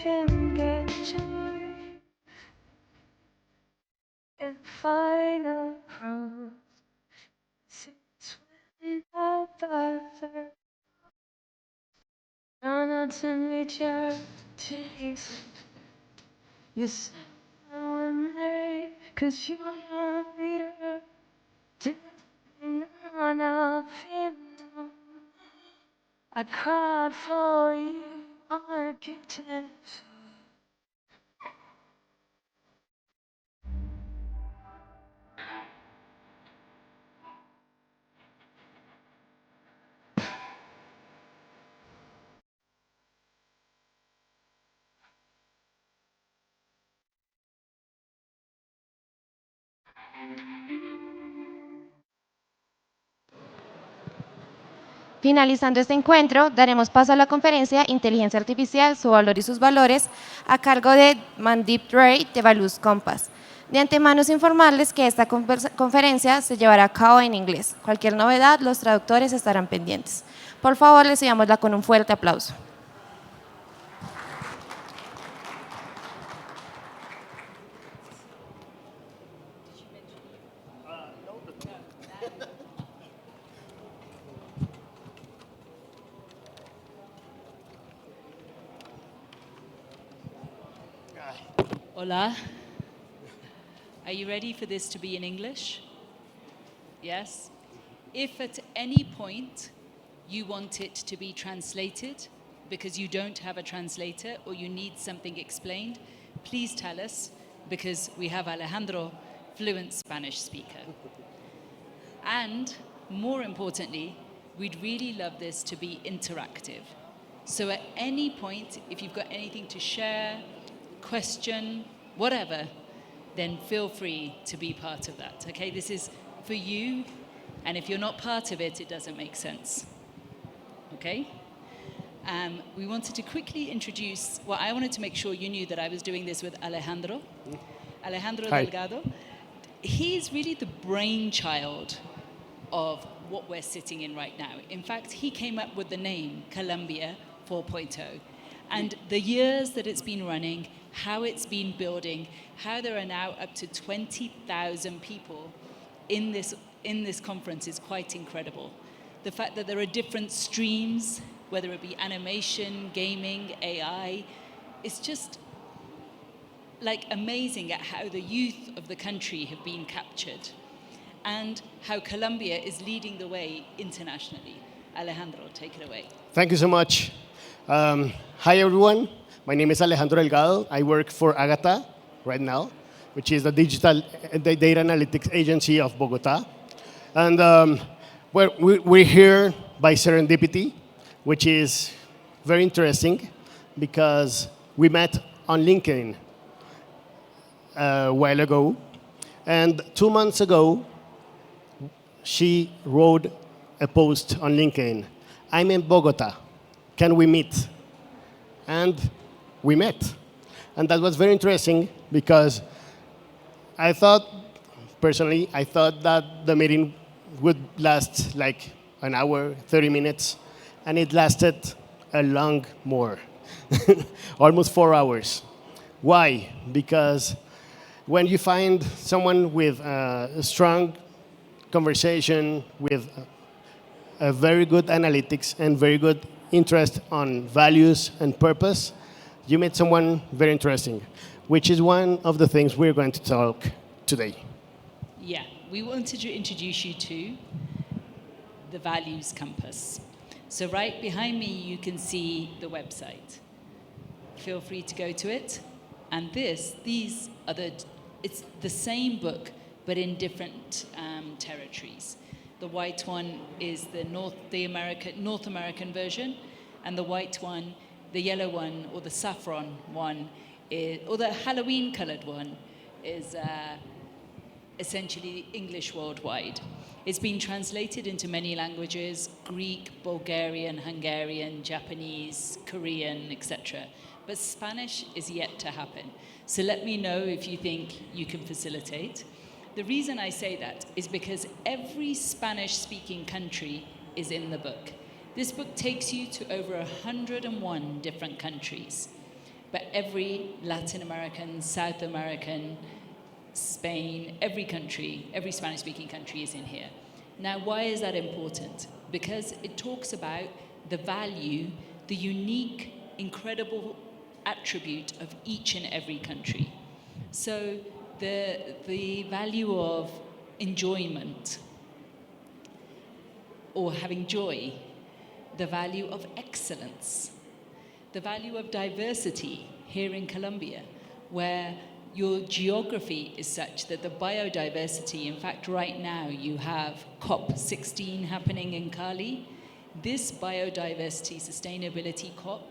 can get joy and find a cross. Since when I bother, not to meet your taste. You said I wouldn't hurt, 'cause you're a leader. Didn't wanna feel. I cried for you, architect. Finalizando este encuentro, daremos paso a la conferencia Inteligencia Artificial, su valor y sus valores, a cargo de Mandeep Rai de Values Compass. De antemano es informarles que esta conferencia se llevará a cabo en inglés. Cualquier novedad, los traductores estarán pendientes. Por favor, recibámosla con un fuerte aplauso. Hola. Are you ready for this to be in English? Yes? If at any point you want it to be translated because you don't have a translator or you need something explained, please tell us, because we have Alejandro, fluent Spanish speaker. And more importantly, we'd really love this to be interactive. So at any point, if you've got anything to share, question, whatever, then feel free to be part of that, okay? This is for you, and if you're not part of it, it doesn't make sense, okay? We wanted to quickly introduce, well, I wanted to make sure you knew that I was doing this with Alejandro. Alejandro Hi. Delgado. He's really the brainchild of what we're sitting in right now. In fact, he came up with the name Colombia 4.0. And the years that it's been running, how it's been building, how there are now up to 20,000 people in this conference is quite incredible. The fact that there are different streams, whether it be animation, gaming, AI, it's just like amazing at how the youth of the country have been captured and how Colombia is leading the way internationally. Alejandro, take it away. Thank you so much. Hi, everyone. My name is Alejandro Delgado. I work for Agata right now, which is the digital data analytics agency of Bogota. And we're here by serendipity, which is very interesting because we met on LinkedIn a while ago. And 2 months ago, she wrote a post on LinkedIn. I'm in Bogota. Can we meet? And we met. And that was very interesting because I thought that the meeting would last like an hour, 30 minutes, and it lasted a long more, almost 4 hours. Why? Because when you find someone with a strong conversation, with a very good analytics and very good interest on values and purpose, you met someone very interesting, which is one of the things we're going to talk today. Yeah, we wanted to introduce you to the Values Compass. So right behind me, you can see the website. Feel free to go to it. And these are it's the same book, but in different territories. The white one is the North American version, and the white one, the yellow one, or the saffron one, or the Halloween-colored one, is essentially English worldwide. It's been translated into many languages: Greek, Bulgarian, Hungarian, Japanese, Korean, etc. But Spanish is yet to happen. So let me know if you think you can facilitate. The reason I say that is because every Spanish-speaking country is in the book. This book takes you to over 101 different countries. but every Latin American, South American, Spain, every country, every Spanish-speaking country is in here. Now, why is that important? Because it talks about the value, the unique, incredible attribute of each and every country. So the value of enjoyment or having joy, the value of excellence, the value of diversity here in Colombia, where your geography is such that the biodiversity, in fact, right now you have COP16 happening in Cali. This biodiversity sustainability COP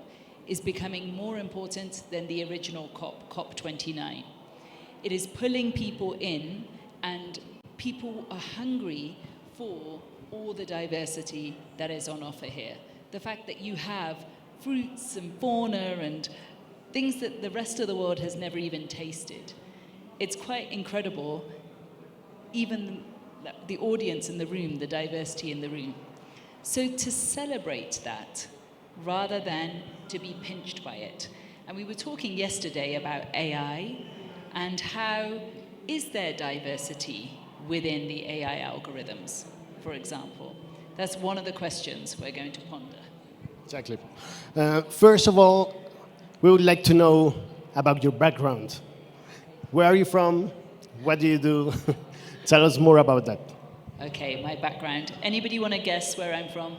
is becoming more important than the original COP, COP29. It is pulling people in, and people are hungry for all the diversity that is on offer here. The fact that you have fruits and fauna and things that the rest of the world has never even tasted. It's quite incredible, even the audience in the room, the diversity in the room. So to celebrate that, rather than to be pinched by it. And we were talking yesterday about AI and how is there diversity within the AI algorithms, for example? That's one of the questions we're going to ponder. Exactly. First of all, we would like to know about your background. Where are you from? What do you do? Tell us more about that. Okay, my background. Anybody want to guess where I'm from?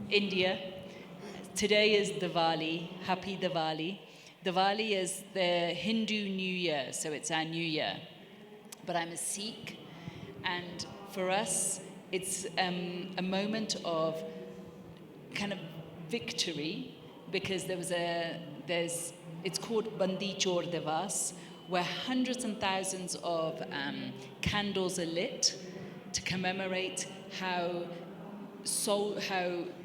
India. Today is Diwali. Happy Diwali. Diwali is the Hindu New Year, so it's our New Year. But I'm a Sikh, and for us, it's a moment of kind of victory, because it's called Bandi Chor Divas, where hundreds and thousands of candles are lit to commemorate how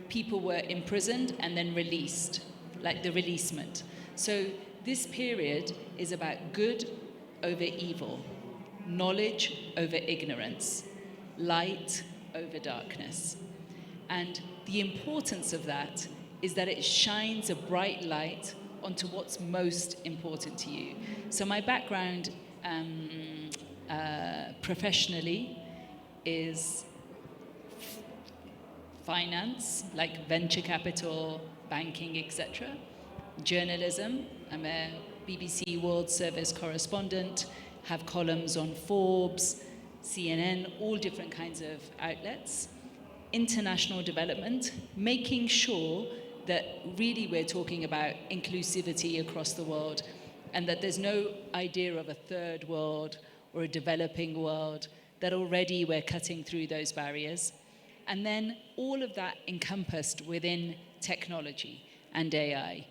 people were imprisoned and then released, like the releasement. So this period is about good over evil, knowledge over ignorance, light over darkness. And the importance of that is that it shines a bright light onto what's most important to you. So my background professionally is finance, like venture capital, banking, etc. Journalism, I'm a BBC World Service correspondent, have columns on Forbes, CNN, all different kinds of outlets. International development, making sure that really we're talking about inclusivity across the world, and that there's no idea of a third world or a developing world, that already we're cutting through those barriers. And then all of that encompassed within technology and AI.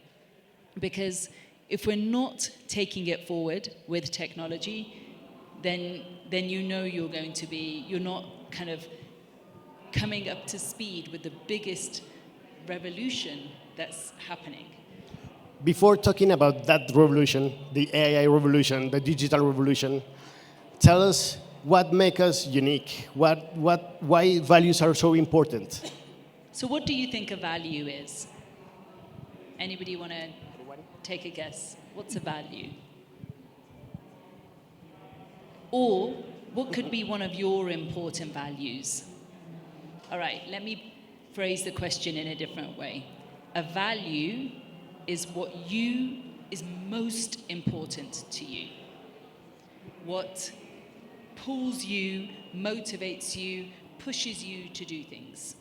Because if we're not taking it forward with technology, then you know you're not kind of coming up to speed with the biggest revolution that's happening. Before talking about that revolution, the AI revolution, the digital revolution, tell us what makes us unique. Why values are so important? So what do you think a value is? Anybody want to take a guess? What's a value? Or what could be one of your important values? All right, let me phrase the question in a different way. A value is what is most important to you. What pulls you, motivates you, pushes you to do things.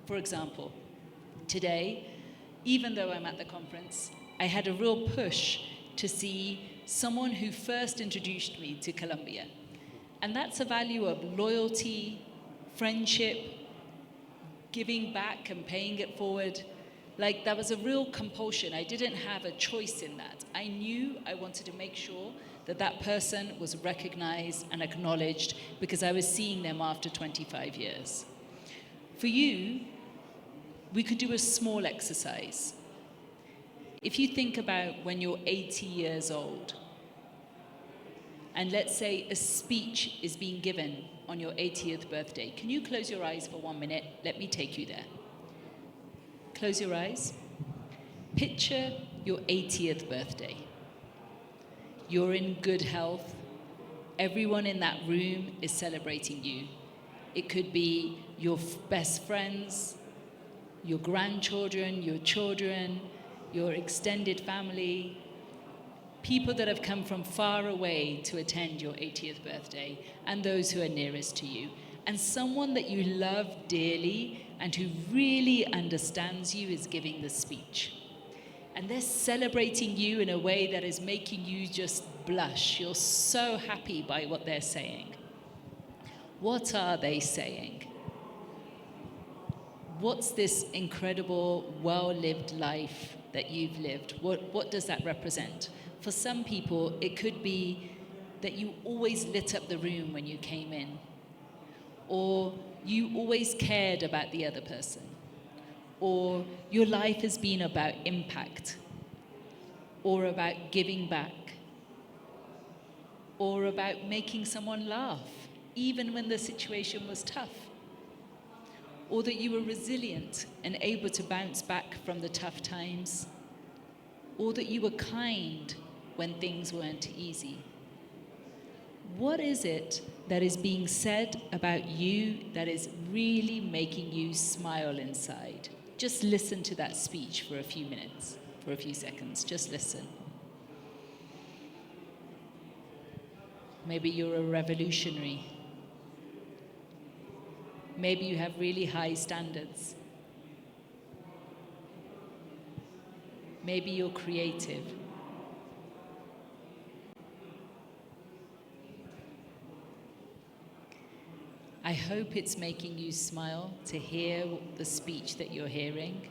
For example, today, even though I'm at the conference, I had a real push to see someone who first introduced me to Colombia. And that's a value of loyalty, friendship, giving back and paying it forward. Like, that was a real compulsion. I didn't have a choice in that. I knew I wanted to make sure that that person was recognized and acknowledged, because I was seeing them after 25 years. For you, we could do a small exercise. If you think about when you're 80 years old, and let's say a speech is being given on your 80th birthday. Can you close your eyes for 1 minute? Let me take you there. Close your eyes. Picture your 80th birthday. You're in good health. Everyone in that room is celebrating you. It could be your best friends, your grandchildren, your children, your extended family, people that have come from far away to attend your 80th birthday, and those who are nearest to you. And someone that you love dearly and who really understands you is giving the speech. And they're celebrating you in a way that is making you just blush. You're so happy by what they're saying. What are they saying? What's this incredible, well-lived life that you've lived? What does that represent? For some people, it could be that you always lit up the room when you came in, or you always cared about the other person, or your life has been about impact, or about giving back, or about making someone laugh, even when the situation was tough, or that you were resilient and able to bounce back from the tough times, or that you were kind when things weren't easy. What is it that is being said about you that is really making you smile inside? Just listen to that speech for a few minutes, for a few seconds. Just listen. Maybe you're a revolutionary. Maybe you have really high standards. Maybe you're creative. I hope it's making you smile to hear the speech that you're hearing.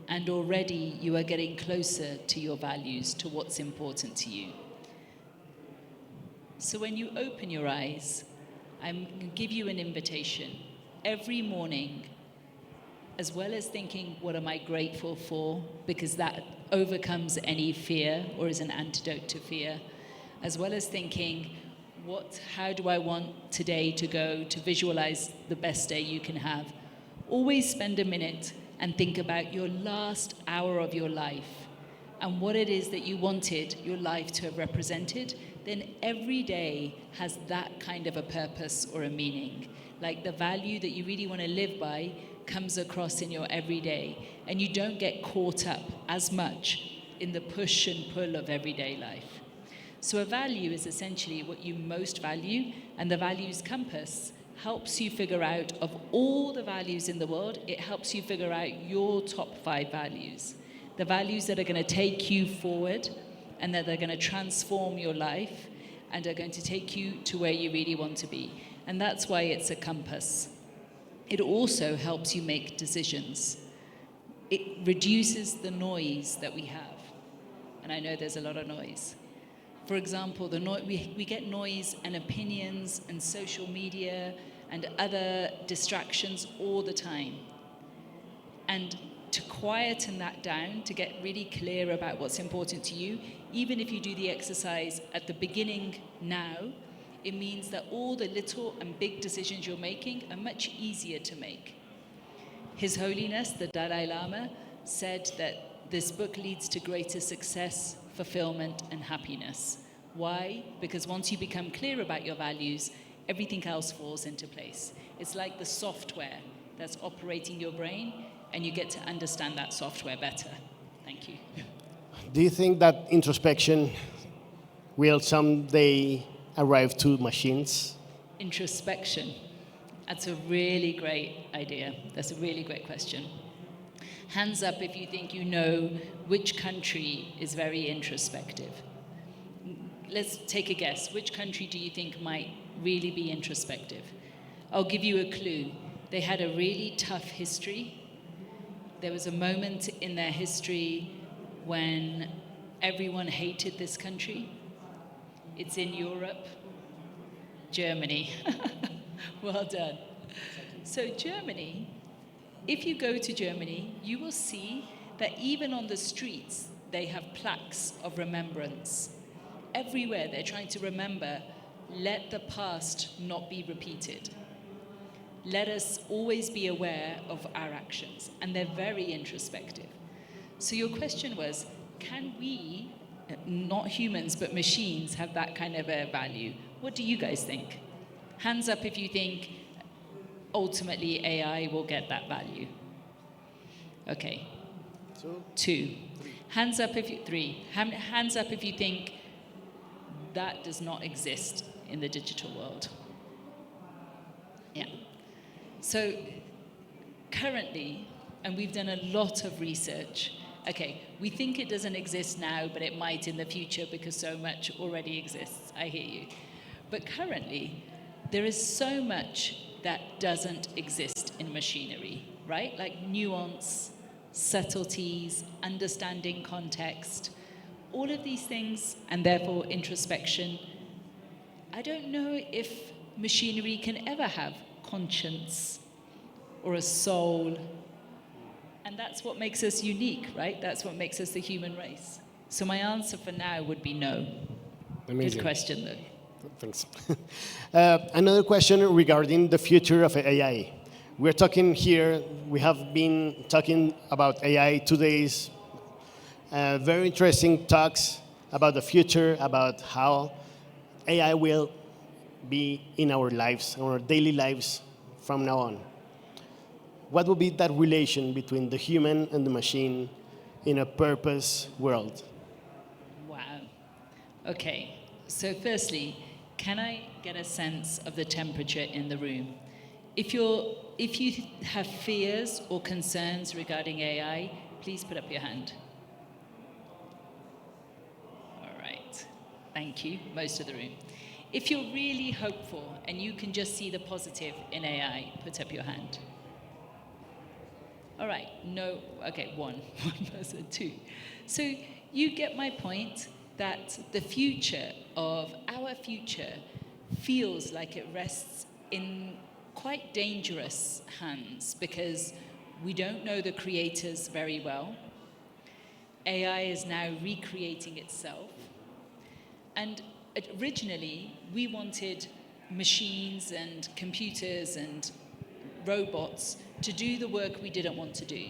And already you are getting closer to your values, to what's important to you. So when you open your eyes, I'm going to give you an invitation. Every morning, as well as thinking, what am I grateful for? Because that overcomes any fear or is an antidote to fear. As well as thinking, how do I want today to go, to visualize the best day you can have. Always spend a minute and think about your last hour of your life and what it is that you wanted your life to have represented. Then every day has that kind of a purpose or a meaning. Like the value that you really want to live by comes across in your everyday, and you don't get caught up as much in the push and pull of everyday life. So a value is essentially what you most value, and the values compass helps you figure out, of all the values in the world, it helps you figure out your top 5 values. The values that are going to take you forward and that are going to transform your life and are going to take you to where you really want to be. And that's why it's a compass. It also helps you make decisions. It reduces the noise that we have. And I know there's a lot of noise. For example, we get noise and opinions and social media and other distractions all the time. And to quieten that down, to get really clear about what's important to you, even if you do the exercise at the beginning now, it means that all the little and big decisions you're making are much easier to make. His Holiness, the Dalai Lama, said that this book leads to greater success, fulfillment, and happiness. Why? Because once you become clear about your values, everything else falls into place. It's like the software that's operating your brain, and you get to understand that software better. Thank you. Do you think that introspection will someday arrive to machines? Introspection. That's a really great idea. That's a really great question. Hands up if you think you know which country is very introspective. Let's take a guess. Which country do you think might really be introspective? I'll give you a clue. They had a really tough history. There was a moment in their history when everyone hated this country. It's in Europe. Germany. Well done. So Germany, if you go to Germany, you will see that even on the streets, they have plaques of remembrance. Everywhere they're trying to remember, let the past not be repeated. let us always be aware of our actions, and they're very introspective. So your question was, can we, not humans, but machines, have that kind of a value? What do you guys think? Hands up if you think ultimately AI will get that value. Okay. Two. Hands up if you, three. Hands up if you think that does not exist in the digital world. Yeah. So currently, and we've done a lot of research, okay, we think it doesn't exist now, but it might in the future because so much already exists. I hear you. But currently, there is so much that doesn't exist in machinery, right? Like nuance, subtleties, understanding context, all of these things, and therefore introspection. I don't know if machinery can ever have conscience or a soul. And that's what makes us unique, right? That's what makes us the human race. So my answer for now would be no. Amazing. Good question, though. Thanks. Another question regarding the future of AI. We're talking here, we have been talking about AI 2 days. Very interesting talks about the future, about how AI will be in our lives, our daily lives from now on. What would be that relation between the human and the machine in a purpose world? Wow. Okay. So firstly, can I get a sense of the temperature in the room? If you have fears or concerns regarding AI, please put up your hand. All right. Thank you, most of the room. If you're really hopeful and you can just see the positive in AI, put up your hand. All right, no, okay, one person, two. So you get my point that the future of our future feels like it rests in quite dangerous hands because we don't know the creators very well. AI is now recreating itself. And originally, we wanted machines and computers and robots to do the work we didn't want to do,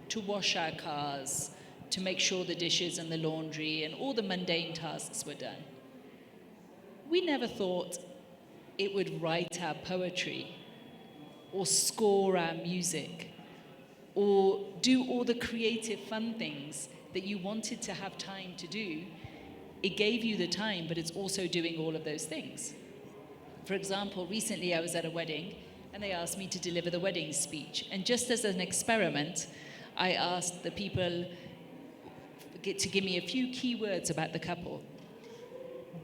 to wash our cars, to make sure the dishes and the laundry and all the mundane tasks were done. We never thought it would write our poetry or score our music or do all the creative fun things that you wanted to have time to do. It gave you the time, but it's also doing all of those things. For example, recently I was at a wedding and they asked me to deliver the wedding speech. And just as an experiment, I asked the people to give me a few key words about the couple.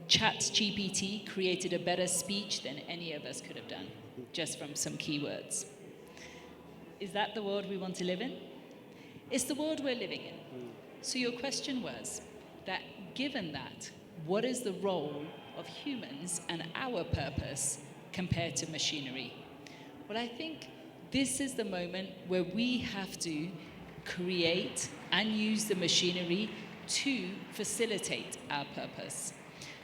ChatGPT created a better speech than any of us could have done, just from some keywords. Is that the world we want to live in? It's the world we're living in. So your question was that given that, what is the role of humans and our purpose compared to machinery? Well, I think this is the moment where we have to create and use the machinery to facilitate our purpose.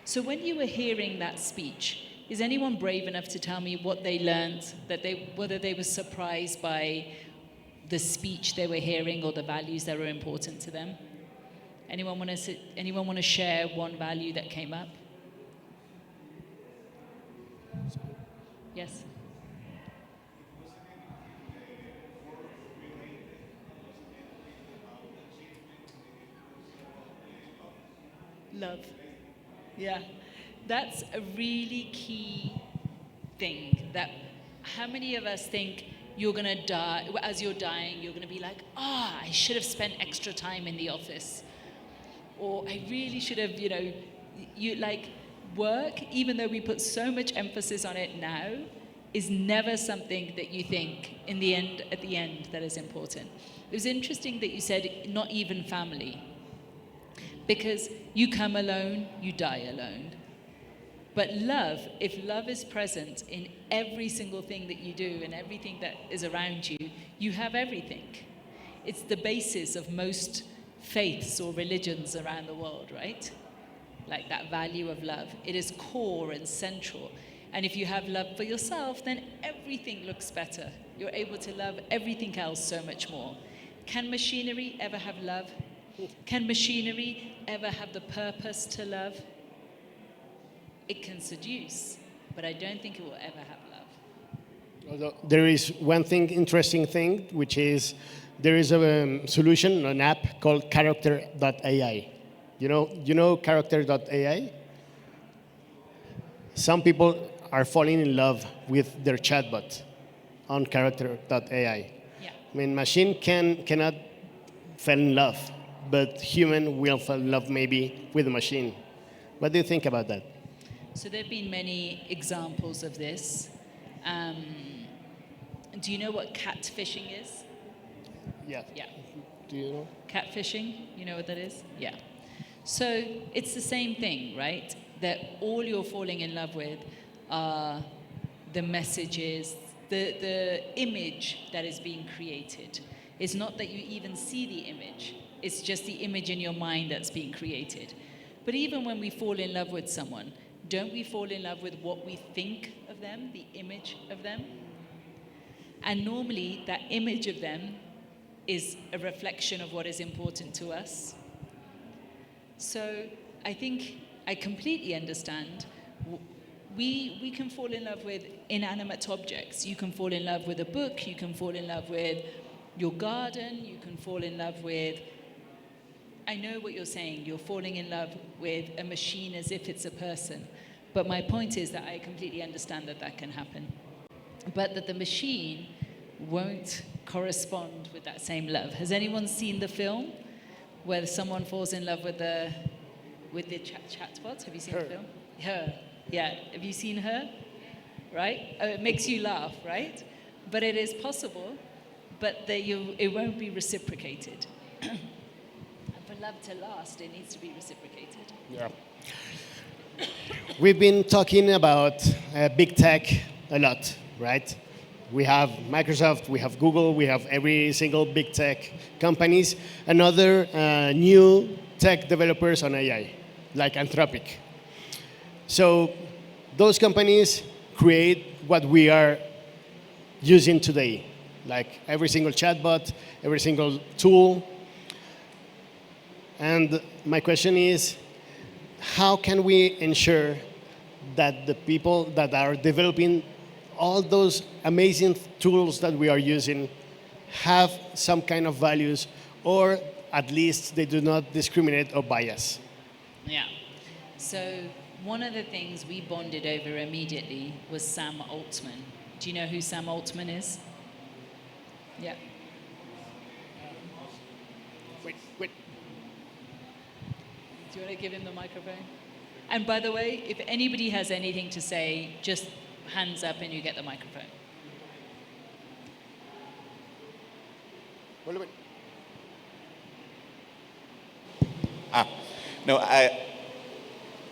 So when you were hearing that speech, is anyone brave enough to tell me what they learned, whether they were surprised by the speech they were hearing or the values that were important to them? Anyone want to share one value that came up? Yes. Love. Yeah. That's a really key thing. That how many of us think you're going to die, as you're dying, you're going to be like, I should have spent extra time in the office. Or I really should have, work, even though we put so much emphasis on it now, is never something that you think at the end that is important. It was interesting that you said not even family. Because you come alone, you die alone. But love, if love is present in every single thing that you do and everything that is around you, you have everything. It's the basis of most faiths or religions around the world, right? Like that value of love. It is core and central. And if you have love for yourself, then everything looks better. You're able to love everything else so much more. Can machinery ever have love? Can machinery ever have the purpose to love? It can seduce, but I don't think it will ever have love. Although there is one thing, interesting thing, which is there is a solution, an app called character.ai. You know character.ai? Some people are falling in love with their chatbot on character.ai. Yeah. I mean, machine cannot fall in love, but human will fall in love maybe with the machine. What do you think about that? So there have been many examples of this. Do you know what catfishing is? Yeah. Yeah. Do you know? Catfishing, you know what that is? Yeah. So it's the same thing, right? That all you're falling in love with are the messages, the image that is being created. It's not that you even see the image. It's just the image in your mind that's being created. But even when we fall in love with someone, don't we fall in love with what we think of them, the image of them? And normally that image of them is a reflection of what is important to us. So I think I completely understand. We can fall in love with inanimate objects. You can fall in love with a book. You can fall in love with your garden. You can fall in love with... I know what you're saying. You're falling in love with a machine as if it's a person. But my point is that I completely understand that that can happen. But that the machine won't correspond with that same love. Has anyone seen the film where someone falls in love with the chatbot? Have you seen the film? Her. Yeah. Have you seen her? Right? Oh, it makes you laugh, right? But it is possible, but it won't be reciprocated. And for love to last, it needs to be reciprocated. Yeah. We've been talking about big tech a lot, right? We have Microsoft, we have Google, we have every single big tech companies, and other new tech developers on AI, like Anthropic. So those companies create what we are using today, like every single chatbot, every single tool. And my question is, how can we ensure that the people that are developing all those amazing tools that we are using have some kind of values, or at least they do not discriminate or bias? Yeah. So one of the things we bonded over immediately was Sam Altman. Do you know who Sam Altman is? Yeah. Wait. Do you want to give him the microphone? And by the way, if anybody has anything to say, just hands up and you get the microphone. No,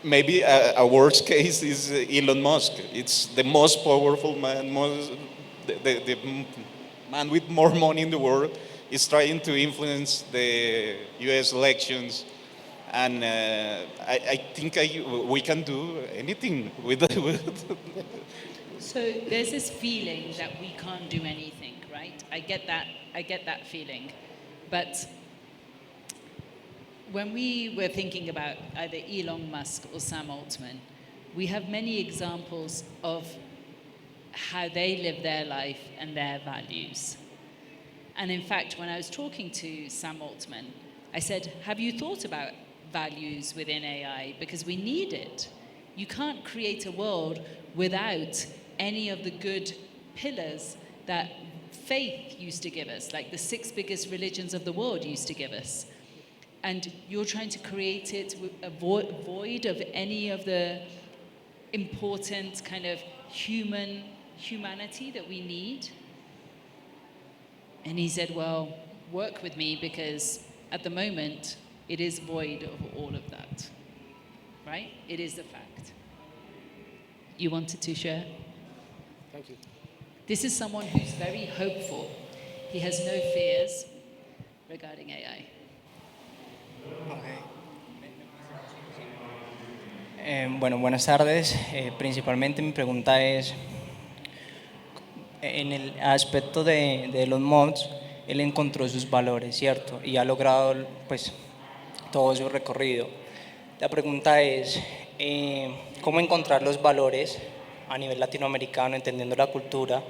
maybe a worst case is Elon Musk. It's the most powerful man, the man with more money in the world is trying to influence the US elections. And I think we can do anything with So there's this feeling that we can't do anything, right? I get that feeling. But when we were thinking about either Elon Musk or Sam Altman, we have many examples of how they live their life and their values. And in fact, when I was talking to Sam Altman, I said, have you thought about values within AI? Because we need it. You can't create a world without any of the good pillars that faith used to give us, like the 6 biggest religions of the world used to give us. And you're trying to create it void of any of the important kind of humanity that we need. And he said, well, work with me, because at the moment, it is void of all of that, right? It is a fact. You wanted to share? Thank you. This is someone who's very hopeful. He has no fears regarding AI. Bueno, buenas tardes. Principalmente mi pregunta es, en el aspecto de los mods, él encontró sus valores, ¿cierto? Y ha logrado pues todo su recorrido. La pregunta es, ¿cómo encontrar los valores a nivel latinoamericano, entendiendo la cultura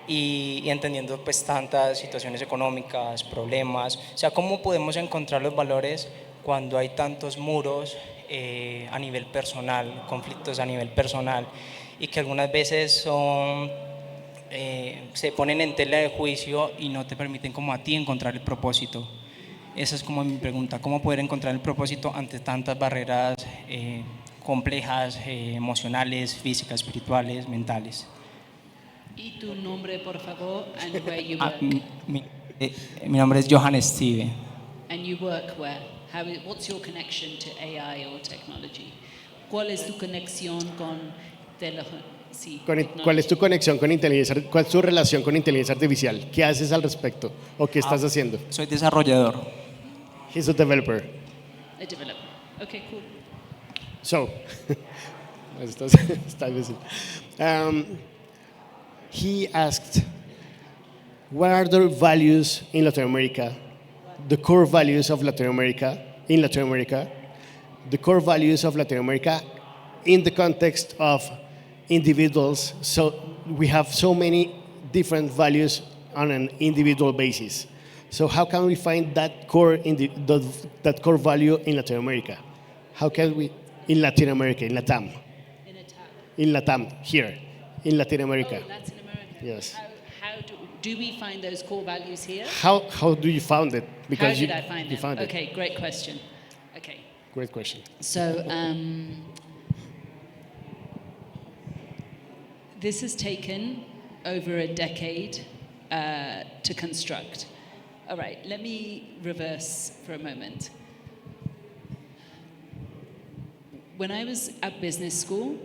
y entendiendo pues tantas situaciones económicas, problemas? O sea, ¿cómo podemos encontrar los valores cuando hay tantos muros a nivel personal, conflictos a nivel personal, y que algunas veces son, se ponen en tela de juicio y no te permiten como a ti encontrar el propósito? Esa es como mi pregunta, ¿cómo poder encontrar el propósito ante tantas barreras complejas, emocionales, físicas, espirituales, mentales? Y tu nombre, por favor, and where you Ah, work. mi nombre es Johan Steve. And you work where? What's your connection to AI or technology? ¿Cuál es tu conexión con ¿Cuál es tu conexión con inteligencia? ¿Cuál es tu relación con inteligencia artificial? ¿Qué haces al respecto? ¿O qué estás haciendo? Soy desarrollador. He's a developer. A developer. Okay, cool. So, he asked, what are the values in Latin America, the core values of Latin America, in Latin America, the core values of Latin America in the context of individuals? So we have so many different values on an individual basis. So how can we find that core, that core value in Latin America? How can we, in Latin America, in LATAM? In a tab. In LATAM, here, in Latin America. Oh, Latin America. Yes. How do we find those core values here? How do you found it? How did I find you them? found it. Okay, great question. Okay. Great question. So this has taken over a decade to construct. All right, let me reverse for a moment. When I was at business school,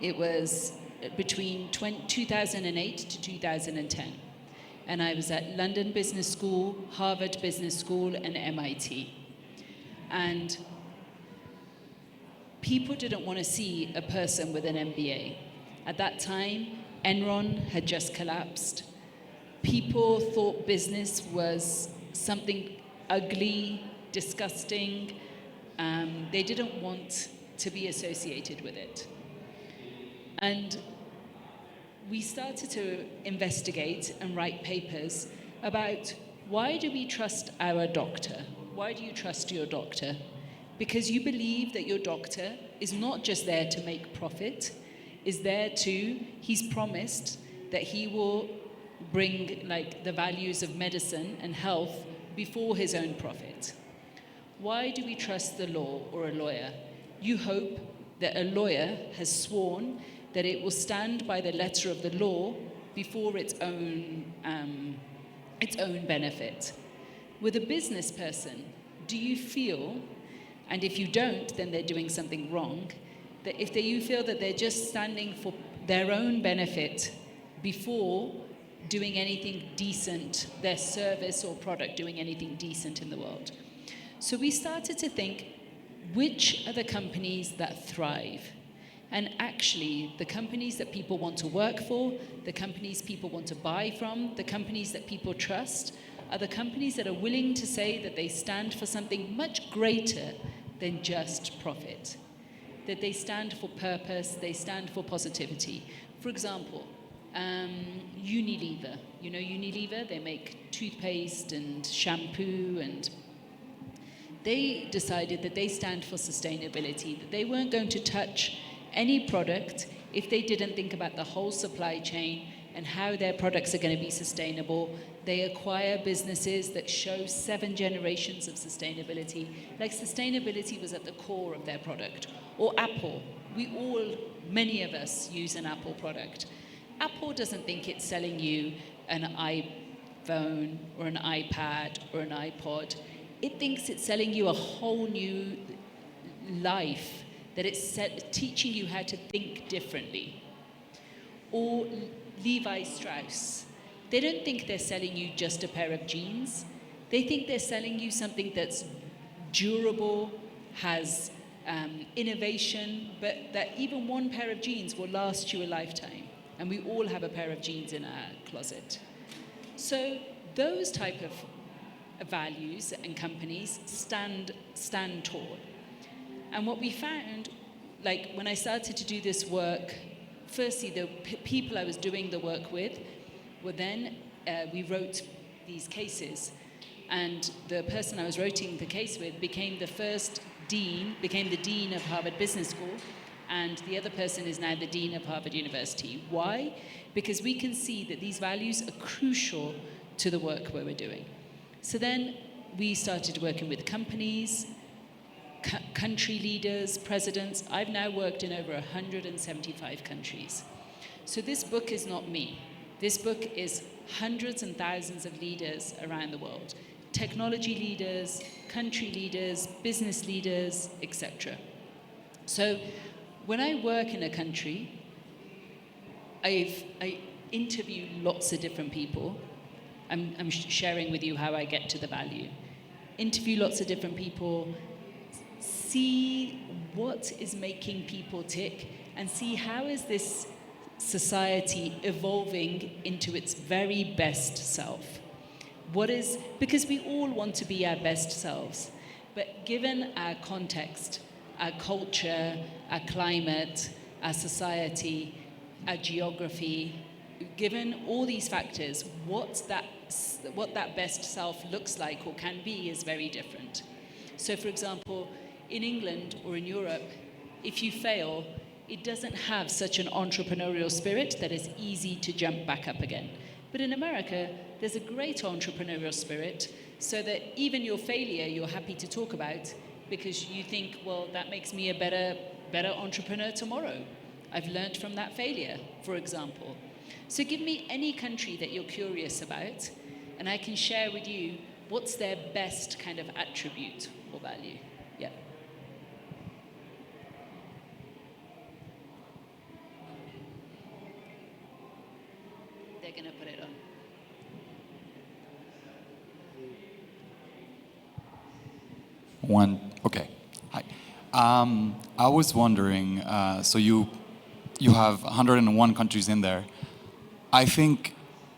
it was between 2008 to 2010. And I was at London Business School, Harvard Business School, and MIT. And people didn't want to see a person with an MBA. At that time, Enron had just collapsed. People thought business was something ugly, disgusting. They didn't want to be associated with it. And we started to investigate and write papers about why do we trust our doctor? Why do you trust your doctor? Because you believe that your doctor is not just there to make profit, he's promised that he will bring like the values of medicine and health before his own profit. Why do we trust the law or a lawyer? You hope that a lawyer has sworn that it will stand by the letter of the law before its own benefit. With a business person, do you feel, and if you don't, then they're doing something wrong, that if you feel that they're just standing for their own benefit before doing anything decent, their service or product doing anything decent in the world? So we started to think, which are the companies that thrive? And actually, the companies that people want to work for, the companies people want to buy from, the companies that people trust, are the companies that are willing to say that they stand for something much greater than just profit. That they stand for purpose, they stand for positivity. For example, Unilever. You know Unilever? They make toothpaste and shampoo, and they decided that they stand for sustainability, that they weren't going to touch any product if they didn't think about the whole supply chain and how their products are going to be sustainable. They acquire businesses that show 7 generations of sustainability. Like sustainability was at the core of their product. Or Apple. Many of us use an Apple product. Apple doesn't think it's selling you an iPhone or an iPad or an iPod. It thinks it's selling you a whole new life, that it's teaching you how to think differently. Or Levi Strauss. They don't think they're selling you just a pair of jeans. They think they're selling you something that's durable, has innovation, but that even one pair of jeans will last you a lifetime. and we all have a pair of jeans in our closet. So those type of values and companies stand tall. And what we found, like when I started to do this work, firstly, the people I was doing the work with were then, we wrote these cases, and the person I was writing the case with became the dean of Harvard Business School, and the other person is now the dean of Harvard University. Why? Because we can see that these values are crucial to the work where we're doing. So then we started working with companies, country leaders, presidents. I've now worked in over 175 countries. So this book is not me. This book is hundreds and thousands of leaders around the world. Technology leaders, country leaders, business leaders, etc. So when I work in a country, I interview lots of different people. I'm sharing with you how I get to the value. Interview lots of different people, see what is making people tick, and see how is this society evolving into its very best self. Because we all want to be our best selves, but given our context, our culture, our climate, our society, our geography, given all these factors, what that best self looks like or can be is very different. So for example, in England or in Europe, if you fail, it doesn't have such an entrepreneurial spirit that it's easy to jump back up again. But in America, there's a great entrepreneurial spirit, so that even your failure, you're happy to talk about, because you think, well, that makes me a better entrepreneur tomorrow. I've learned from that failure, for example. So give me any country that you're curious about, and I can share with you what's their best kind of attribute or value. Yeah. They're going to put it on. Okay. Hi. I was wondering, so you have 101 countries in there. I think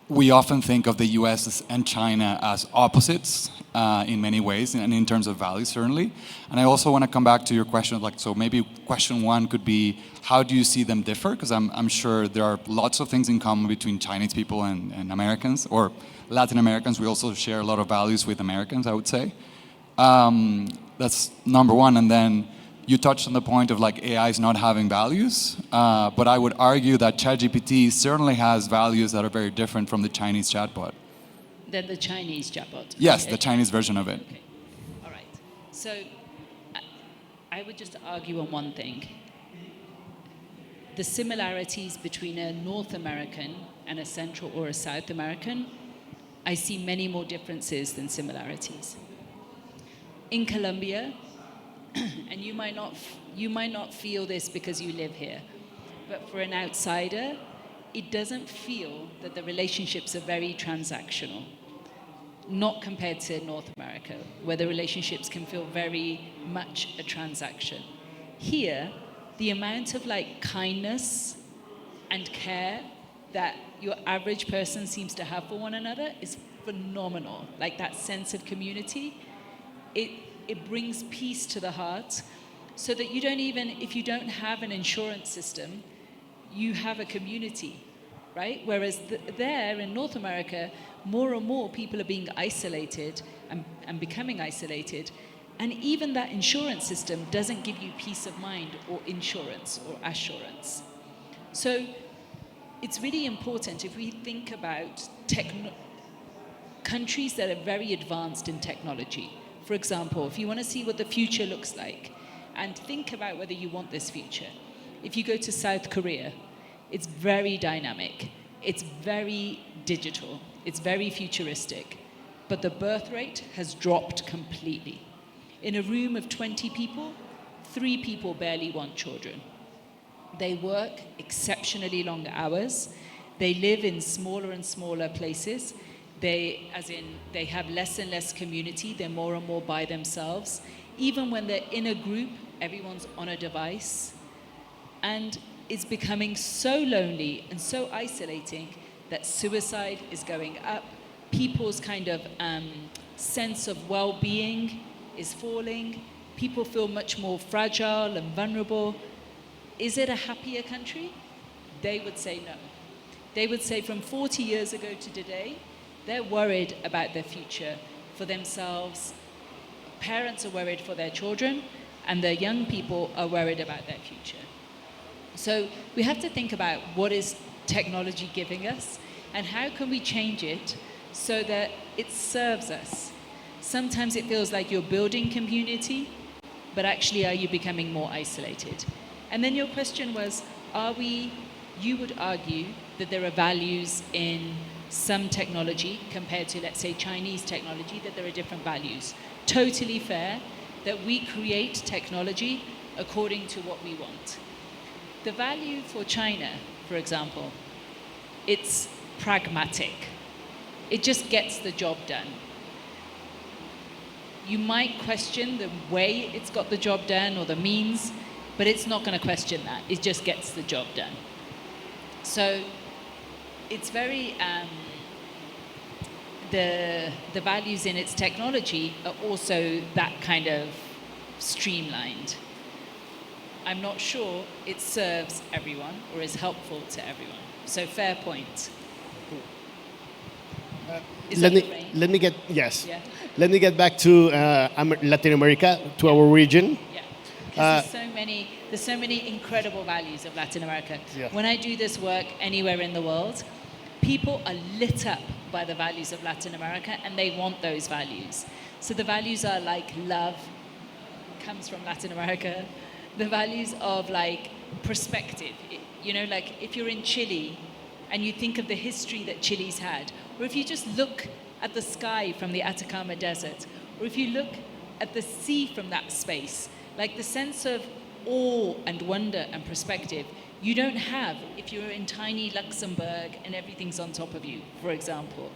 we often think of the US and China as opposites in many ways, and in terms of values, certainly. And I also want to come back to your question, so maybe question one could be, how do you see them differ? Because I'm sure there are lots of things in common between Chinese people and Americans, or Latin Americans. We also share a lot of values with Americans, I would say. That's number one. And then you touched on the point of AI is not having values, but I would argue that ChatGPT certainly has values that are very different from the Chinese chatbot. The Chinese chatbot? Yes, okay. The Chinese version of it. Okay. All right. So I would just argue on one thing. The similarities between a North American and a Central or a South American, I see many more differences than similarities. In Colombia, and you might not feel this because you live here, but for an outsider, it doesn't feel that the relationships are very transactional, not compared to North America, where the relationships can feel very much a transaction. Here, the amount of kindness and care that your average person seems to have for one another is phenomenal. That sense of community, it brings peace to the heart, so that you don't even, if you don't have an insurance system, you have a community, right? Whereas there in North America, more and more people are being isolated and becoming isolated, and even that insurance system doesn't give you peace of mind or insurance or assurance. So it's really important if we think about countries that are very advanced in technology. For example, if you want to see what the future looks like and think about whether you want this future, if you go to South Korea, it's very dynamic, it's very digital, it's very futuristic, but the birth rate has dropped completely. In a room of 20 people, 3 people barely want children. They work exceptionally long hours, they live in smaller and smaller places. They have less and less community, they're more and more by themselves. Even when they're in a group, everyone's on a device. And is becoming so lonely and so isolating that suicide is going up. People's kind of sense of well-being is falling. People feel much more fragile and vulnerable. Is it a happier country? They would say no. They would say from 40 years ago to today, they're worried about their future for themselves. Parents are worried for their children, and the young people are worried about their future. So we have to think about what is technology giving us, and how can we change it so that it serves us. Sometimes it feels like you're building community, but actually are you becoming more isolated? And then your question was, you would argue that there are values in some technology compared to, let's say, Chinese technology, that there are different values. Totally fair that we create technology according to what we want. The value for China, for example, it's pragmatic. It just gets the job done. You might question the way it's got the job done or the means, but it's not going to question that. It just gets the job done. So it's very, the values in its technology are also that kind of streamlined. I'm not sure it serves everyone or is helpful to everyone. So fair point. Let me get Yeah. Let me get back to Latin America, to our region. Yeah. Because there's so many incredible values of Latin America. Yeah. When I do this work anywhere in the world, people are lit up by the values of Latin America, and they want those values. So the values are like love, comes from Latin America. The values of like perspective. You know, like if you're in Chile and you think of the history that Chile's had, or if you just look at the sky from the Atacama Desert, or if you look at the sea from that space, like the sense of awe and wonder and perspective you don't have if you're in tiny Luxembourg and everything's on top of you, for example.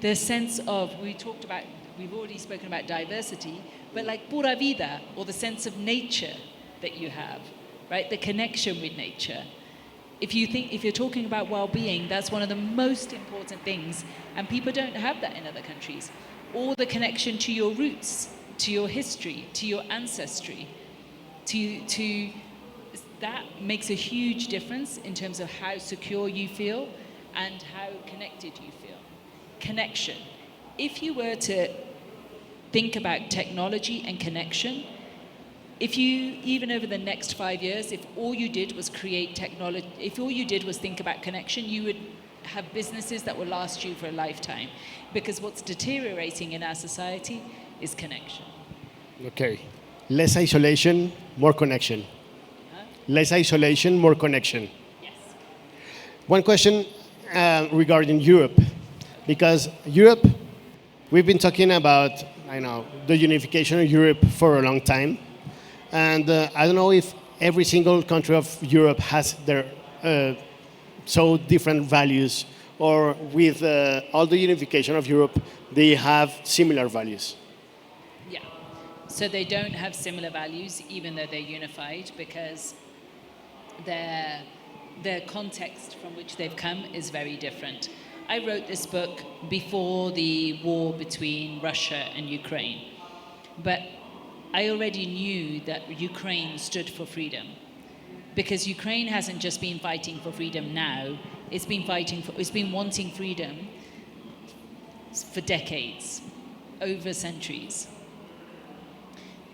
The sense of, we've already spoken about diversity, but like pura vida, or the sense of nature that you have, right? The connection with nature. If you're talking about well-being, that's one of the most important things, and people don't have that in other countries. Or the connection to your roots, to your history, to your ancestry, that makes a huge difference in terms of how secure you feel and how connected you feel. Connection. If you were to think about technology and connection, if you, even over the next 5 years, if all you did was create technology, if all you did was think about connection, you would have businesses that will last you for a lifetime. Because what's deteriorating in our society is connection. Okay. Less isolation, more connection. Less isolation, more connection. Yes. One question regarding Europe, because Europe, we've been talking about, the unification of Europe for a long time, and I don't know if every single country of Europe has their so different values, or with all the unification of Europe, they have similar values. Yeah. So they don't have similar values, even though they're unified, because their context from which they've come is very different. I wrote this book before the war between Russia and Ukraine, but I already knew that Ukraine stood for freedom, because Ukraine hasn't just been fighting for freedom now, it's been wanting freedom for decades, over centuries.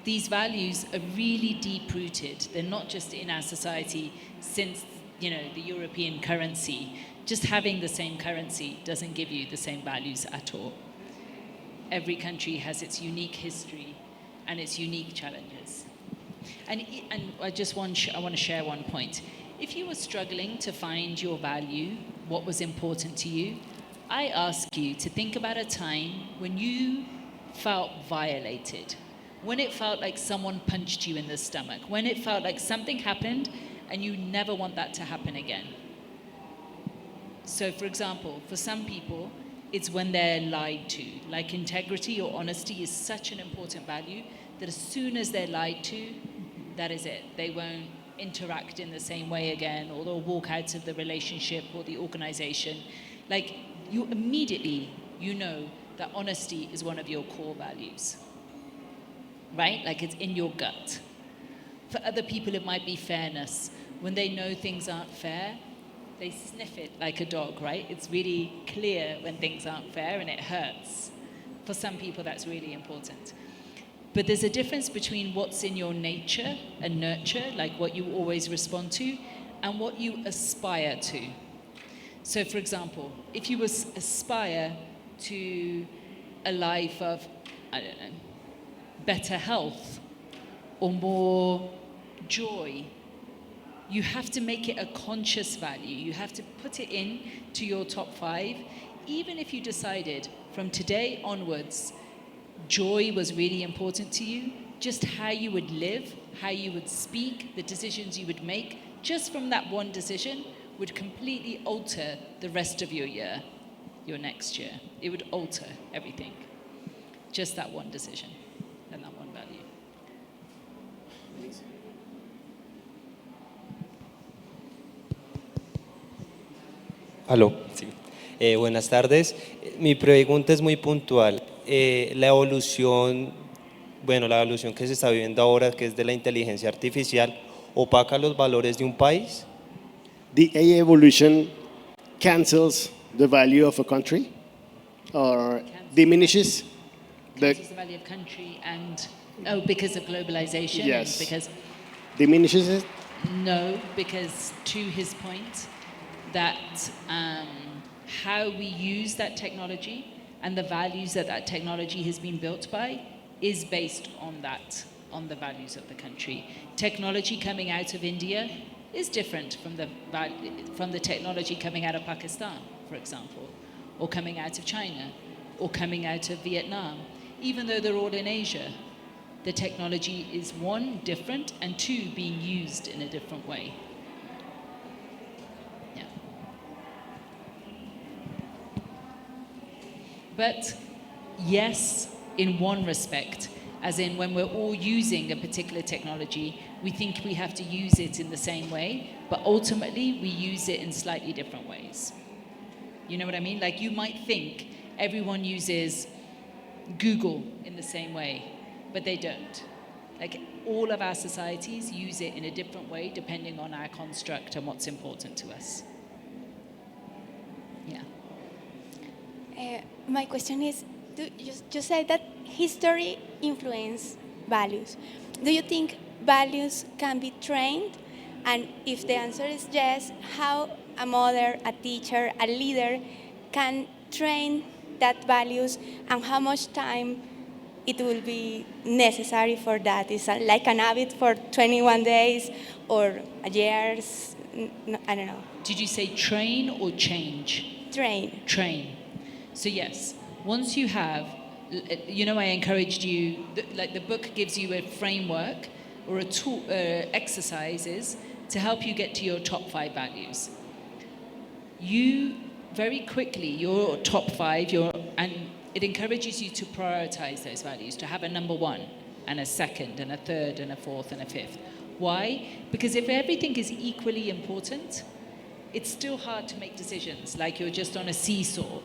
These values are really deep-rooted. They're not just in our society since, the European currency. Just having the same currency doesn't give you the same values at all. Every country has its unique history and its unique challenges. And I want to share one point. If you were struggling to find your value, what was important to you, I ask you to think about a time when you felt violated, when it felt like someone punched you in the stomach, when it felt like something happened and you never want that to happen again. So, for example, for some people, it's when they're lied to. Like integrity or honesty is such an important value that as soon as they're lied to, that is it. They won't interact in the same way again, or they'll walk out of the relationship or the organization. Like, you immediately, you know that honesty is one of your core values, right? Like, it's in your gut. For other people, it might be fairness. When they know things aren't fair, they sniff it like a dog, right? It's really clear when things aren't fair and it hurts. For some people, that's really important. But there's a difference between what's in your nature and nurture, like what you always respond to, and what you aspire to. So, for example, if you aspire to a life of, I don't know, better health or more joy, you have to make it a conscious value. You have to put it in to your top 5, even if you decided from today onwards, joy was really important to you, just how you would live, how you would speak, the decisions you would make, just from that one decision would completely alter the rest of your year, your next year. It would alter everything. Just that one decision and that one value. Aló, sí. Buenas tardes. Mi pregunta es muy puntual. La evolución, bueno, la evolución que se está viviendo ahora, que es de la inteligencia artificial, ¿opaca los valores de un país? The AI evolution cancels the value of a country or diminishes Cancels the value of country and, because of globalization? Yes. And because, diminishes it. no, because to his point, that how we use that technology and the values that that technology has been built by is based on that, on the values of the country. Technology coming out of India is different from the technology coming out of Pakistan, for example, or coming out of China, or coming out of Vietnam. Even though they're all in Asia, the technology is, 1, different, and 2, being used in a different way. Yeah. But yes, in one respect, as in when we're all using a particular technology, we think we have to use it in the same way, but ultimately we use it in slightly different ways. You know what I mean? Like, you might think everyone uses Google in the same way, but they don't. Like, all of our societies use it in a different way depending on our construct and what's important to us. Yeah. My question is, you said that history influences values. Do you think values can be trained? And if the answer is yes, how a mother, a teacher, a leader can train that values, and how much time it will be necessary for that? Is it like an habit for 21 days or a year? I don't know. Did you say train or change? Train. Train. So yes, once you have, you know, I encouraged you, like the book gives you a framework or a tool, exercises to help you get to your top 5 values. You very quickly, your top 5, and it encourages you to prioritize those values, to have a number 1 and a second and a third and a fourth and a fifth. Why? Because if everything is equally important, it's still hard to make decisions, like you're just on a seesaw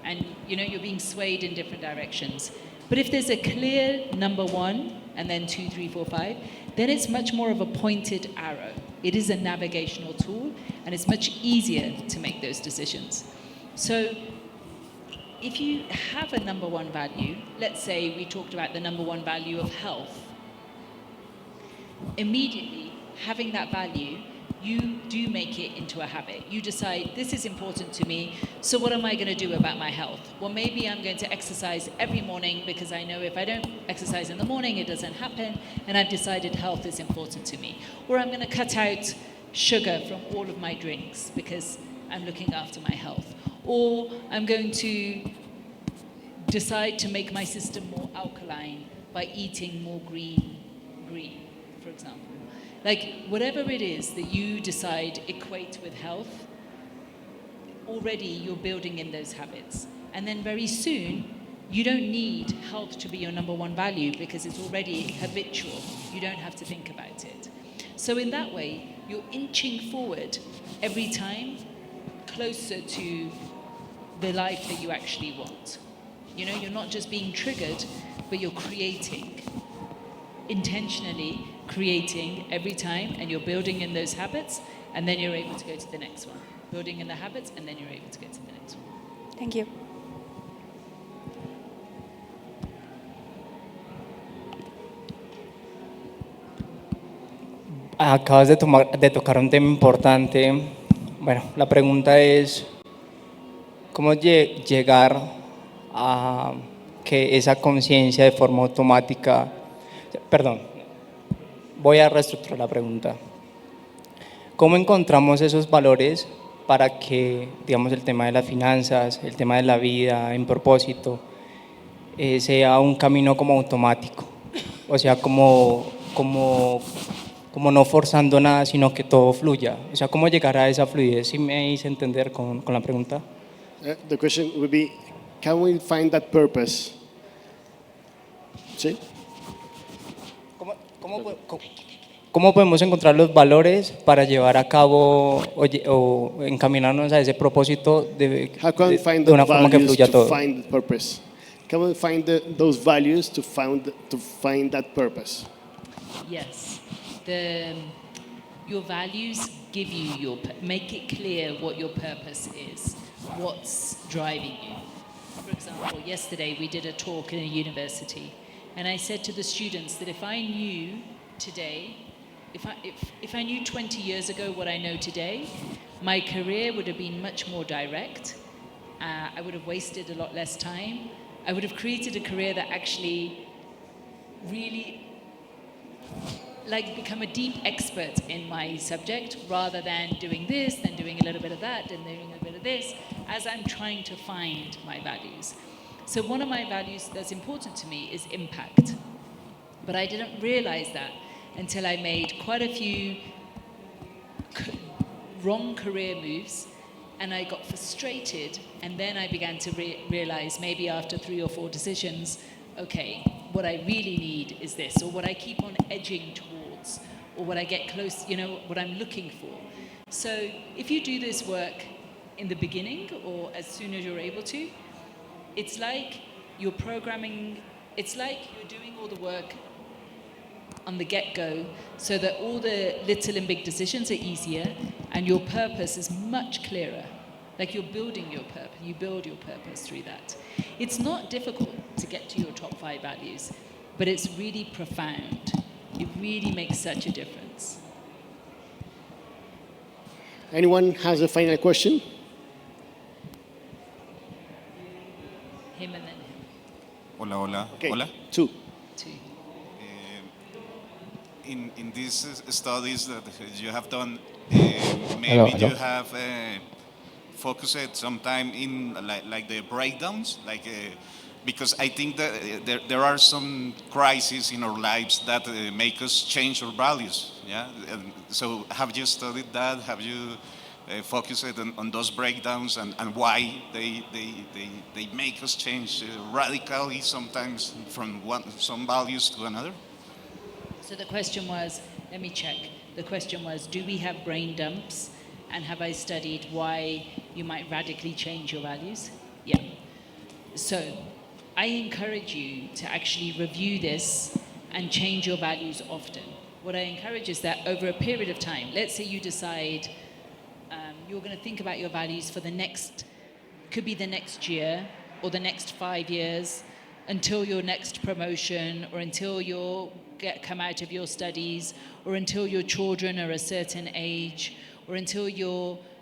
and you know you're being swayed in different directions. But if there's a clear number 1 and then 2, 3, 4, 5, then it's much more of a pointed arrow. It is a navigational tool, and it's much easier to make those decisions. So if you have a number 1 value, let's say we talked about the number 1 value of health, immediately having that value, you do make it into a habit. You decide, this is important to me, so what am I going to do about my health? Well, maybe I'm going to exercise every morning because I know if I don't exercise in the morning, it doesn't happen, and I've decided health is important to me. Or I'm going to cut out sugar from all of my drinks because I'm looking after my health. Or I'm going to decide to make my system more alkaline by eating more green, for example. Like, whatever it is that you decide equate with health, already you're building in those habits. And then very soon, you don't need health to be your number 1 value because it's already habitual. You don't have to think about it. So in that way, you're inching forward every time closer to the life that you actually want. You know, you're not just being triggered, but you're creating, intentionally creating every time, and you're building in those habits, and then you're able to go to the next one. Building in the habits, and then you're able to go to the next one. Thank you. Acabas de tocar un tema importante. Bueno, la pregunta es, ¿cómo llegar a que esa conciencia de forma automática, perdón, voy a reestructurar la pregunta. ¿Cómo encontramos esos valores para que, digamos, el tema de las finanzas, el tema de la vida en propósito, sea un camino como automático? O sea, como no forzando nada, sino que todo fluya. O sea, ¿cómo llegar a esa fluidez? ¿Sí me hice entender con la pregunta? The question would be, can we find that purpose? ¿Sí? ¿Cómo podemos encontrar los valores para llevar a cabo o encaminarnos a ese propósito de una forma que fluya todo? Find the purpose. Can we find those values to find that purpose? Yes. Your values give you make it clear what your purpose is, what's driving you. For example, yesterday we did a talk in a university, and I said to the students that if I knew today, if I knew 20 years ago what I know today, my career would have been much more direct. I would have wasted a lot less time. I would have created a career that actually really become a deep expert in my subject, rather than doing this, then doing a little bit of that, and doing a bit of this, as I'm trying to find my values. So one of my values that's important to me is impact. But I didn't realize that until I made quite a few wrong career moves, and I got frustrated, and then I began to realize, maybe after 3 or 4 decisions, okay, what I really need is this, or what I keep on edging towards, or what I get close, you know, what I'm looking for. So if you do this work in the beginning, or as soon as you're able to, it's like you're programming, it's like you're doing all the work on the get-go, so that all the little and big decisions are easier, and your purpose is much clearer. Like you're building your purpose, you build your purpose through that. It's not difficult to get to your top 5 values, but it's really profound. It really makes such a difference. Anyone has a final question? Him and then him. Hola, hola. Okay. Hola. 2. In these studies that you have done, maybe Hello. you have focused some time in like the breakdowns, because I think that there are some crises in our lives that make us change our values. Yeah. And so have you studied that? Have you focused on those breakdowns and why they make us change radically sometimes from some values to another? So the question was, let me check. The question was, do we have brain dumps? And have I studied why you might radically change your values? Yeah. So I encourage you to actually review this and change your values often. What I encourage is that over a period of time, let's say you decide you're going to think about your values for the next, could be the next year or the next 5 years, until your next promotion, or until you come out of your studies, or until your children are a certain age, or until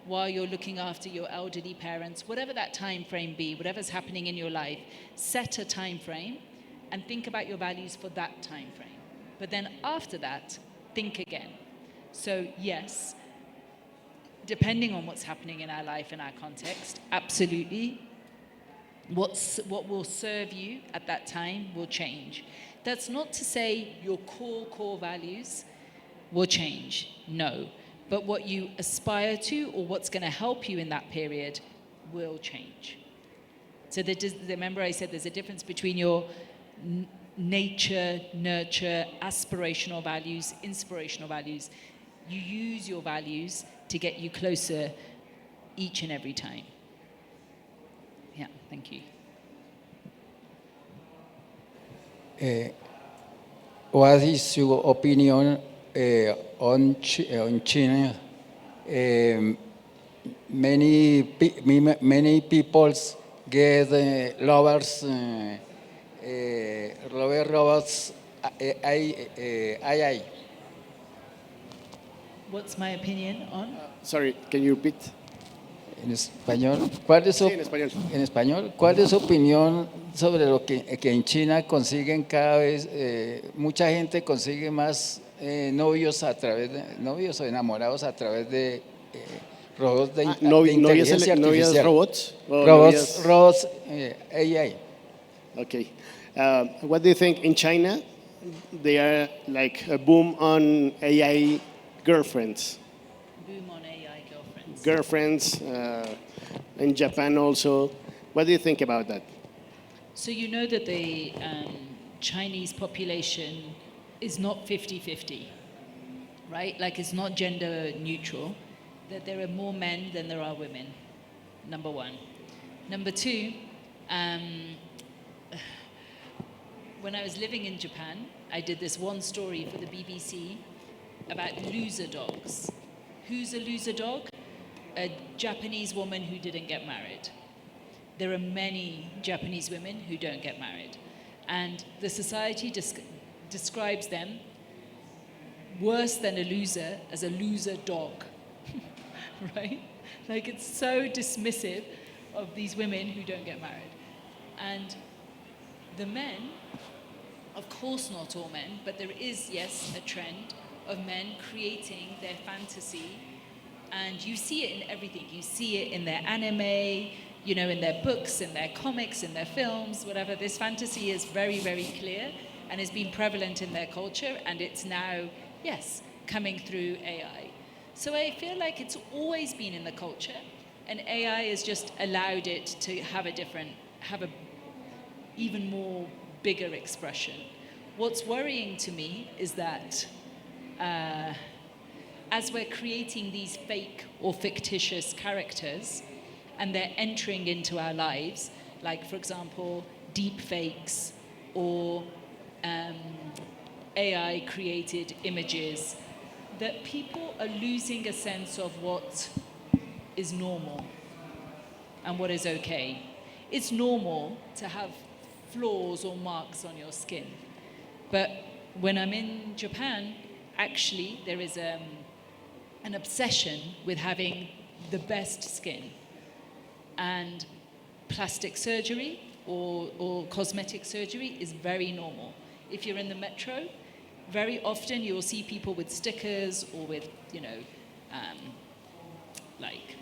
while you're looking after your elderly parents, whatever that time frame be, whatever's happening in your life, set a time frame and think about your values for that time frame. But then after that, think again. So yes, depending on what's happening in our life and our context, absolutely, what will serve you at that time will change. That's not to say your core values will change, no. But what you aspire to, or what's going to help you in that period, will change. So remember I said there's a difference between your nature, nurture, aspirational values, inspirational values. You use your values to get you closer each and every time. Yeah, thank you. What is your opinion on China? Many people get lovers, robots, AI. What's my opinion on? Sorry, can you repeat? En español, ¿cuál es su, Sí, en español. en español, ¿cuál es su opinión sobre lo que en China consiguen cada vez, mucha gente consigue más novios a través de, novios o enamorados a través de robots de, de inteligencia novias artificial? robots? O Robots, novias- robots, AI. Okay. What do you think in China? They are like a boom on AI girlfriends. Boom on AI girlfriends. Girlfriends in Japan also. What do you think about that? So you know that the Chinese population is not 50-50, right? Like it's not gender neutral, that there are more men than there are women, number one. Number two, when I was living in Japan, I did this one story for the BBC about loser dogs. Who's a loser dog? A Japanese woman who didn't get married. There are many Japanese women who don't get married. And the society describes them worse than a loser as a loser dog, right? Like it's so dismissive of these women who don't get married. And the men, of course not all men, but there is, yes, a trend of men creating their fantasy. And you see it in everything. You see it in their anime, you know, in their books, in their comics, in their films, whatever. This fantasy is very, very clear and has been prevalent in their culture. And it's now, yes, coming through AI. So I feel like it's always been in the culture. And AI has just allowed it to have a even more bigger expression. What's worrying to me is that as we're creating these fake or fictitious characters and they're entering into our lives, like, for example, deep fakes or AI-created images, that people are losing a sense of what is normal and what is okay. It's normal to have flaws or marks on your skin. But when I'm in Japan, actually, there is an obsession with having the best skin. And plastic surgery or cosmetic surgery is very normal. If you're in the metro, very often you'll see people with stickers or with, you know, like,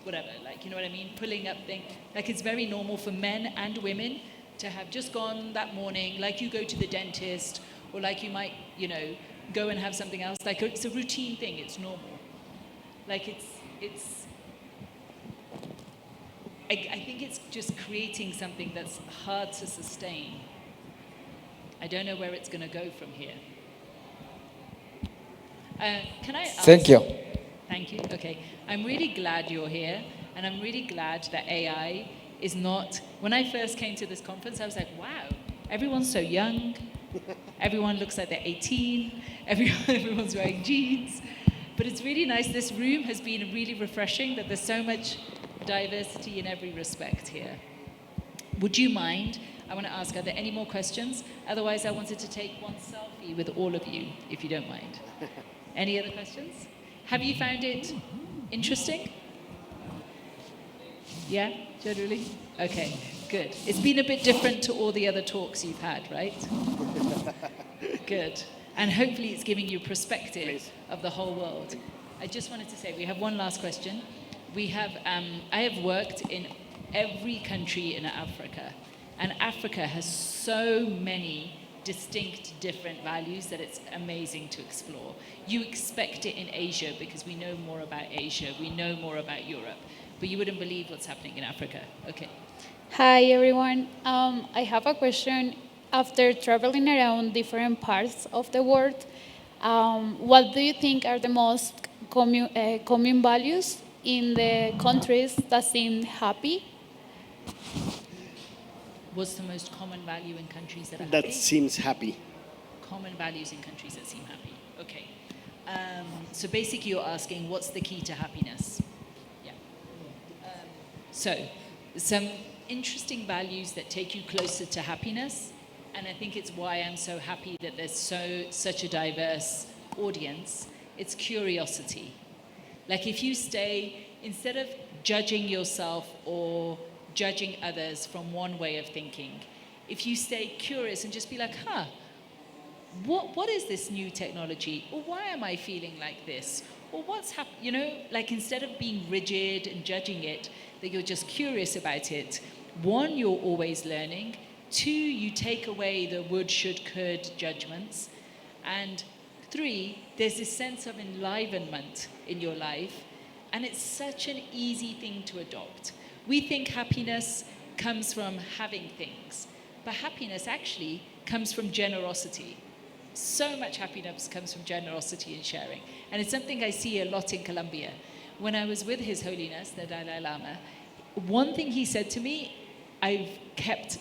whatever, like, you know what I mean? Pulling up things. Like, it's very normal for men and women to have just gone that morning, like you go to the dentist, or like you might, you know, go and have something else. Like, it's a routine thing, it's normal. Like, I think it's just creating something that's hard to sustain. I don't know where it's going to go from here. Can I ask? Thank you. Thank you. Okay. I'm really glad you're here, and I'm really glad that AI is not... When I first came to this conference, I was like, wow, everyone's so young. Everyone looks like they're 18. Everyone's wearing jeans. But it's really nice. This room has been really refreshing, that there's so much diversity in every respect here. Would you mind? I want to ask, are there any more questions? Otherwise, I wanted to take one selfie with all of you, if you don't mind. Any other questions? Have you found it interesting? Yeah, generally? Okay, good. It's been a bit different to all the other talks you've had, right? Good. And hopefully it's giving you perspective of the whole world. I just wanted to say, we have one last question. We have, I have worked in every country in Africa, and Africa has so many distinct, different values that it's amazing to explore. You expect it in Asia because we know more about Asia, we know more about Europe, but you wouldn't believe what's happening in Africa. Okay. Hi everyone. I have a question. after traveling around different parts of the world, what do you think are the most common values in the countries that seem happy? What's the most common value in countries that are That happy? seems happy. Common values in countries that seem happy. Okay. So basically you're asking, what's the key to happiness? Yeah. So, some interesting values that take you closer to happiness, and I think it's why I'm so happy that there's such a diverse audience, it's curiosity. Like if you stay, instead of judging yourself or judging others from one way of thinking, if you stay curious and just be like, what is this new technology? Or why am I feeling like this? Or what's happening? You know, like instead of being rigid and judging it, that you're just curious about it. One, you're always learning. Two, you take away the would, should, could judgments. And three, there's this sense of enlivenment in your life. And it's such an easy thing to adopt. We think happiness comes from having things, but happiness actually comes from generosity. So much happiness comes from generosity and sharing. And it's something I see a lot in Colombia. When I was with His Holiness, the Dalai Lama, one thing he said to me, I've kept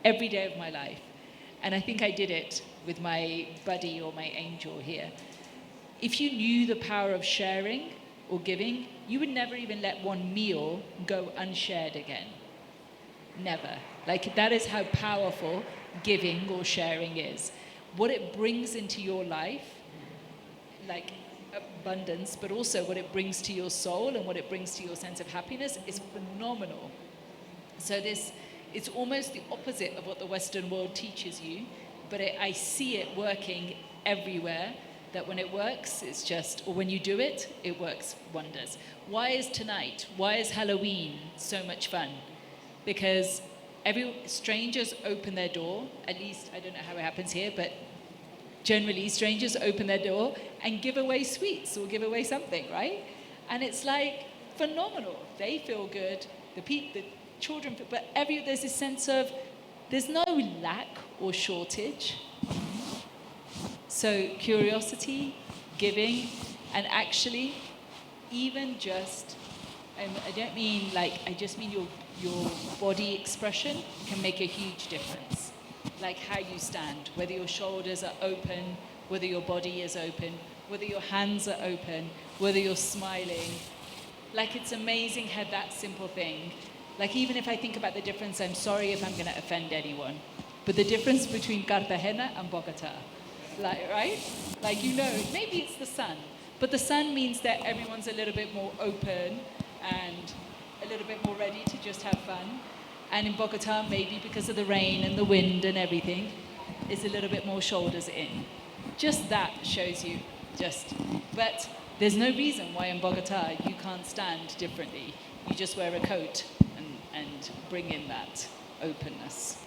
every day of my life. And I think I did it with my buddy or my angel here. If you knew the power of sharing or giving, you would never even let one meal go unshared again. Never. Like that is how powerful giving or sharing is. What it brings into your life, like abundance, but also what it brings to your soul and what it brings to your sense of happiness is phenomenal. So it's almost the opposite of what the Western world teaches you, but I see it working everywhere, that when it works, it's just, or when you do it, it works wonders. Why is tonight, why is Halloween so much fun? Because strangers open their door, at least, I don't know how it happens here, but generally strangers open their door and give away sweets or give away something, right? And it's like phenomenal. They feel good, the children feel, but there's this sense of, there's no lack or shortage. So curiosity, giving, and actually even just, I don't mean like, I just mean your body expression can make a huge difference. Like how you stand, whether your shoulders are open, whether your body is open, whether your hands are open, whether you're smiling. Like it's amazing how that simple thing, like even if I think about the difference, I'm sorry if I'm gonna offend anyone, but the difference between Cartagena and Bogota, like, right? Like, you know, maybe it's the sun, but the sun means that everyone's a little bit more open and a little bit more ready to just have fun. And in Bogota, maybe because of the rain and the wind and everything, it's a little bit more shoulders in. Just that shows you, but there's no reason why in Bogota you can't stand differently. You just wear a coat and bring in that openness.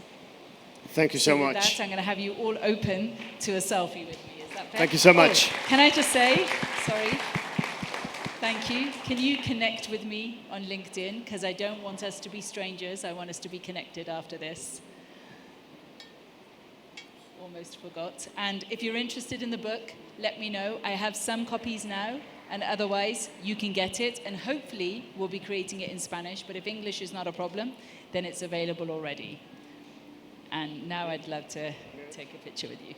Thank you so much. With that, I'm going to have you all open to a selfie with me. Is that fair? Thank you so much. Can I just say, sorry, thank you. Can you connect with me on LinkedIn? Because I don't want us to be strangers. I want us to be connected after this. Almost forgot. And if you're interested in the book, let me know. I have some copies now, and otherwise you can get it. And hopefully we'll be creating it in Spanish. But if English is not a problem, then it's available already. And now I'd love to take a picture with you.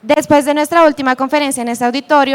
Después de nuestra última conferencia en este auditorio,